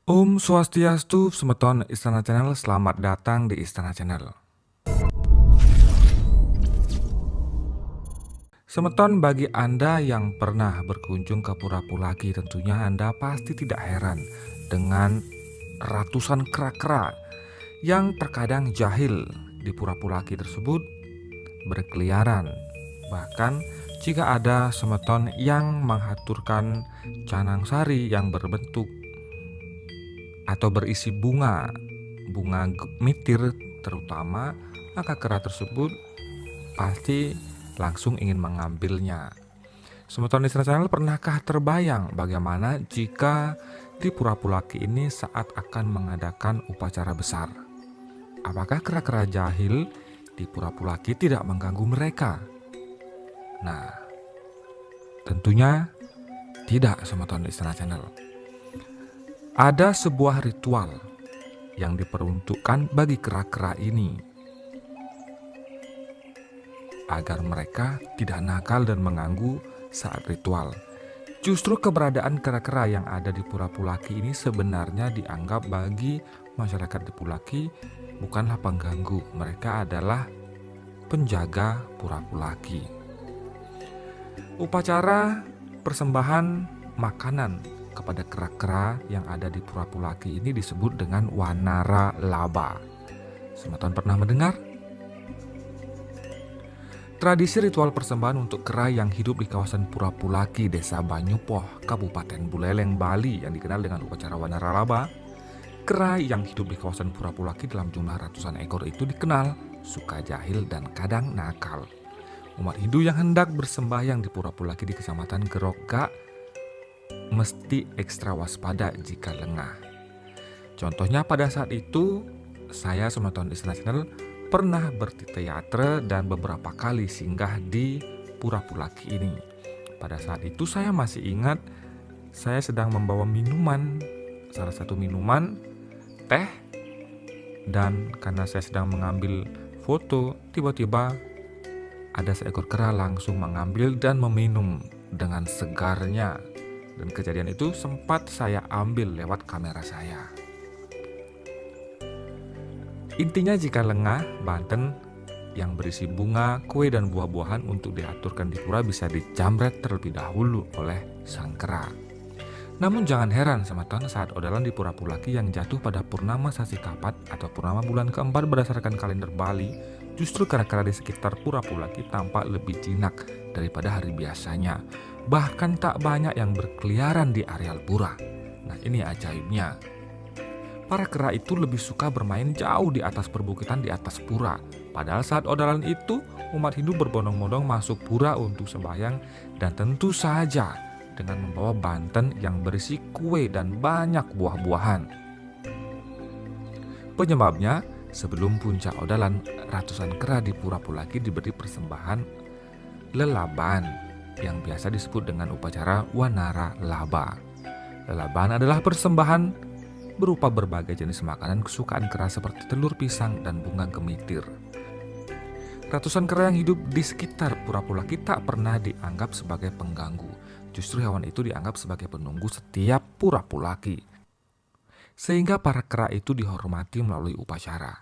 Om Swastiastu, Semeton Istana Channel, selamat datang di Istana Channel. Semeton, bagi Anda yang pernah berkunjung ke Pura Pulaki, tentunya Anda pasti tidak heran dengan ratusan kera-kera yang terkadang jahil di Pura Pulaki tersebut berkeliaran. Bahkan jika ada semeton yang menghaturkan canang sari yang berbentuk atau berisi bunga gemitir terutama, maka kera tersebut pasti langsung ingin mengambilnya. Semeton Istana Channel, pernahkah terbayang bagaimana jika di Pura Pulaki ini saat akan mengadakan upacara besar? Apakah kera-kera jahil di Pura Pulaki tidak mengganggu mereka? Nah, tentunya tidak, Semeton Istana Channel. Ada sebuah ritual yang diperuntukkan bagi kera-kera ini agar mereka tidak nakal dan mengganggu saat ritual. Justru keberadaan kera-kera yang ada di Pura Pulaki ini sebenarnya dianggap bagi masyarakat di Pulaki bukanlah pengganggu, mereka adalah penjaga Pura Pulaki. Upacara persembahan makanan kepada kera-kera yang ada di Pura Pulaki ini disebut dengan Wanara Laba. Semeton pernah mendengar? Tradisi ritual persembahan untuk kera yang hidup di kawasan Pura Pulaki, Desa Banyupoh, Kabupaten Buleleng, Bali yang dikenal dengan upacara Wanara Laba. Kera yang hidup di kawasan Pura Pulaki dalam jumlah ratusan ekor itu dikenal suka jahil dan kadang nakal. Umat Hindu yang hendak bersembahyang di Pura Pulaki di Kecamatan Gerogak mesti ekstra waspada jika lengah. Contohnya pada saat itu saya Semeton Istana Channel pernah berteater dan beberapa kali singgah di Pura Pulaki ini. Pada saat itu saya masih ingat saya sedang membawa minuman, salah satu minuman teh, dan karena saya sedang mengambil foto, tiba-tiba ada seekor kera langsung mengambil dan meminum dengan segarnya. Dan kejadian itu sempat saya ambil lewat kamera saya. Intinya jika lengah, banten yang berisi bunga, kue dan buah-buahan untuk diaturkan di pura bisa dijamret terlebih dahulu oleh sang kera. Namun jangan heran Semeton saat odalan di Pura Pulaki yang jatuh pada purnama Sasi Kapat atau purnama bulan keempat berdasarkan kalender Bali, justru kera-kera di sekitar Pura Pulaki tampak lebih jinak daripada hari biasanya. Bahkan tak banyak yang berkeliaran di areal pura. Nah, ini ajaibnya. Para kera itu lebih suka bermain jauh di atas perbukitan di atas pura. Padahal saat odalan itu, umat Hindu berbondong-bondong masuk pura untuk sembahyang dan tentu saja dengan membawa banten yang berisi kue dan banyak buah-buahan. Penyebabnya, sebelum puncak odalan, ratusan kera di Pura Pulaki diberi persembahan lelaban yang biasa disebut dengan upacara Wanara Laba. Lelaban adalah persembahan berupa berbagai jenis makanan kesukaan kera seperti telur pisang dan bunga gemitir. Ratusan kera yang hidup di sekitar Pura Pulaki tak pernah dianggap sebagai pengganggu. Justru hewan itu dianggap sebagai penunggu setiap Pura Pulaki. Sehingga para kera itu dihormati melalui upacara.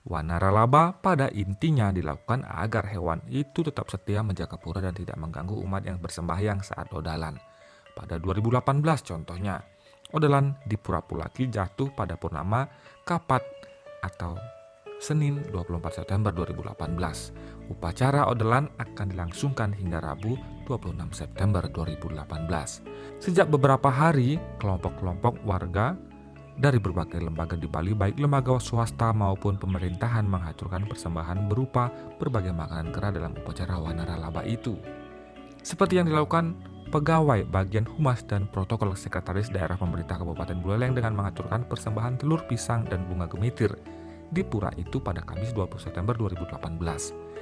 Wanara Laba pada intinya dilakukan agar hewan itu tetap setia menjaga pura dan tidak mengganggu umat yang bersembahyang saat odalan. Pada 2018 contohnya, odalan di Pura Pulaki jatuh pada purnama Kapat atau Senin 24 September 2018. Upacara odalan akan dilangsungkan hingga Rabu 26 September 2018. Sejak beberapa hari, kelompok-kelompok warga dari berbagai lembaga di Bali, baik lembaga swasta maupun pemerintahan, mengaturkan persembahan berupa berbagai makanan kera dalam upacara Wanara Laba itu. Seperti yang dilakukan pegawai bagian humas dan protokol sekretaris daerah pemerintah Kabupaten Buleleng dengan mengaturkan persembahan telur pisang dan bunga gemitir di pura itu pada Kamis 20 September 2018.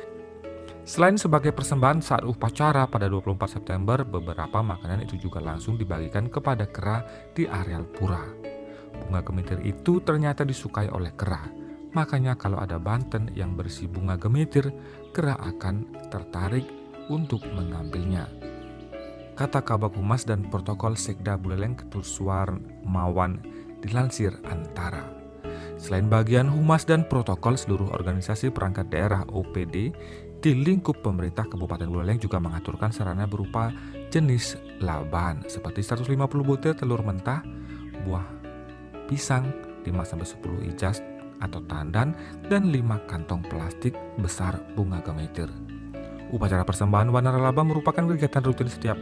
Selain sebagai persembahan saat upacara pada 24 September, beberapa makanan itu juga langsung dibagikan kepada kera di areal pura. Bunga gemitir itu ternyata disukai oleh kera. Makanya kalau ada banten yang berisi bunga gemitir, kera akan tertarik untuk mengambilnya. Kata Kabag Humas dan Protokol Sekda Buleleng Ketuswar Mawan dilansir Antara. Selain bagian humas dan protokol, seluruh organisasi perangkat daerah OPD di lingkup pemerintah Kabupaten Buleleng juga mengaturkan sarana berupa jenis laban seperti 150 butir telur mentah, buah pisang, 5-10 ijas atau tandan, dan 5 kantong plastik besar bunga gemeter. Upacara persembahan Wanara Laba merupakan kegiatan rutin setiap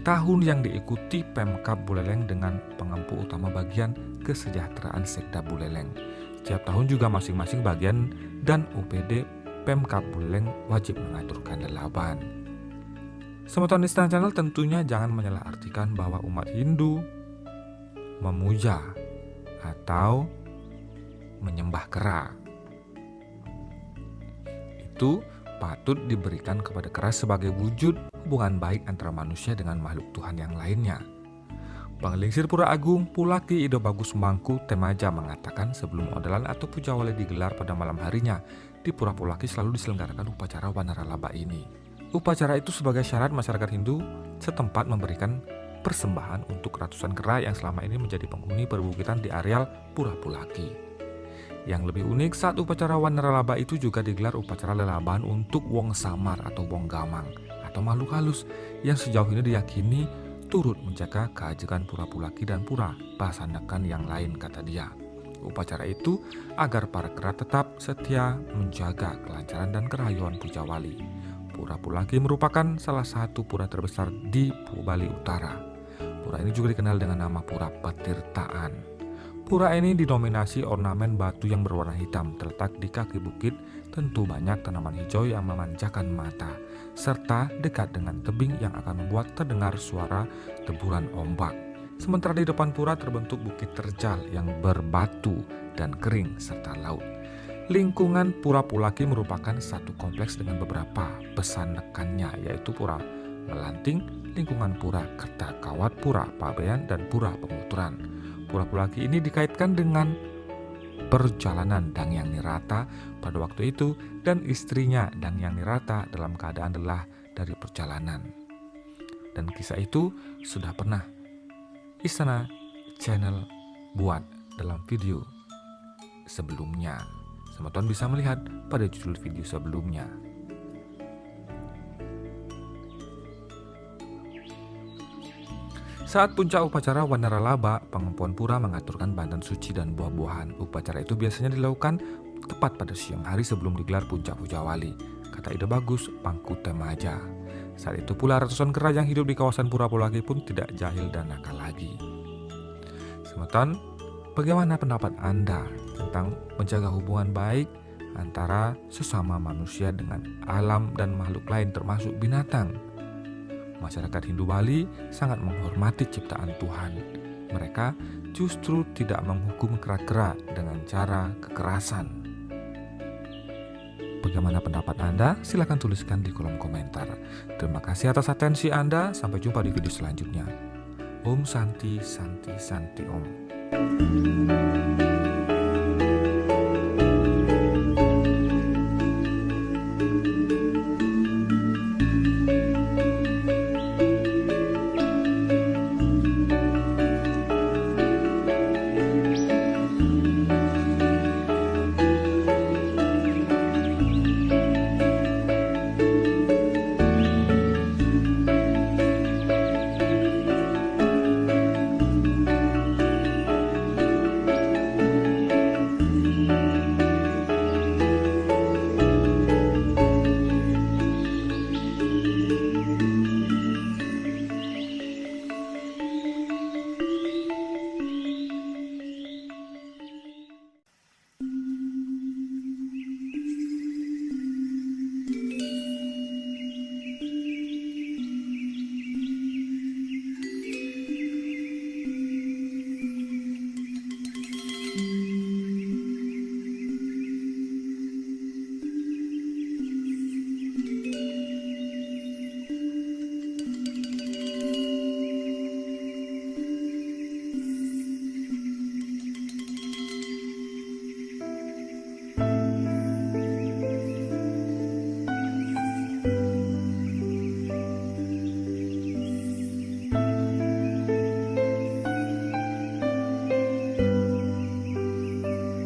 tahun yang diikuti Pemkab Buleleng dengan pengampu utama bagian kesejahteraan Sekda Buleleng. Setiap tahun juga masing-masing bagian dan OPD Pemkab Buleleng wajib mengaturkan lelaban. Semeton Istana Channel tentunya jangan menyalahartikan bahwa umat Hindu memuja atau menyembah kera. Itu patut diberikan kepada kera sebagai wujud hubungan baik antara manusia dengan makhluk Tuhan yang lainnya. Panglingsir Pura Agung Pulaki Ido Bagus Mangku Temaja mengatakan sebelum odalan atau puja wali digelar pada malam harinya, di Pura Pulaki selalu diselenggarakan upacara Wanara Laba ini. Upacara itu sebagai syarat masyarakat Hindu setempat memberikan persembahan untuk ratusan kera yang selama ini menjadi penghuni perbukitan di areal Pura Pulaki. Yang lebih unik, saat upacara Wanara Laba itu juga digelar upacara lelaban untuk Wong Samar atau Wong Gamang atau makhluk halus yang sejauh ini diyakini turut menjaga keajegan Pura Pulaki dan Pura Pasandakan yang lain, kata dia. Upacara itu agar para kera tetap setia menjaga kelancaran dan kerayuan puja wali. Pura Pulaki merupakan salah satu pura terbesar di Bali Utara. Pura ini juga dikenal dengan nama Pura Petirtaan. Pura ini didominasi ornamen batu yang berwarna hitam terletak di kaki bukit, tentu banyak tanaman hijau yang memanjakan mata, serta dekat dengan tebing yang akan membuat terdengar suara teburan ombak. Sementara di depan pura terbentuk bukit terjal yang berbatu dan kering serta laut. Lingkungan Pura Pulaki merupakan satu kompleks dengan beberapa pesandakannya, yaitu Pura Melanting, lingkungan Pura Kertakawat, Pura Pabean, dan Pura Penguturan. Pura Pulaki ini dikaitkan dengan perjalanan Dangyang Nirata pada waktu itu dan istrinya Dangyang Nirata dalam keadaan lelah dari perjalanan. Dan kisah itu sudah pernah Istana Channel buat dalam video sebelumnya. Semeton bisa melihat pada judul video sebelumnya. Saat puncak upacara Wanara Laba, pengampuan pura mengaturkan bantan suci dan buah-buahan. Upacara itu biasanya dilakukan tepat pada siang hari sebelum digelar puncak puja wali, kata Ide Bagus Pangku Temaja. Saat itu pula ratusan kera yang hidup di kawasan Pura Pulaki pun tidak jahil dan nakal lagi. Semeton, bagaimana pendapat Anda tentang menjaga hubungan baik antara sesama manusia dengan alam dan makhluk lain termasuk binatang? Masyarakat Hindu Bali sangat menghormati ciptaan Tuhan. Mereka justru tidak menghukum kera-kera dengan cara kekerasan. Bagaimana pendapat Anda? Silakan tuliskan di kolom komentar. Terima kasih atas atensi Anda. Sampai jumpa di video selanjutnya. Om Santi Santi Santi Om.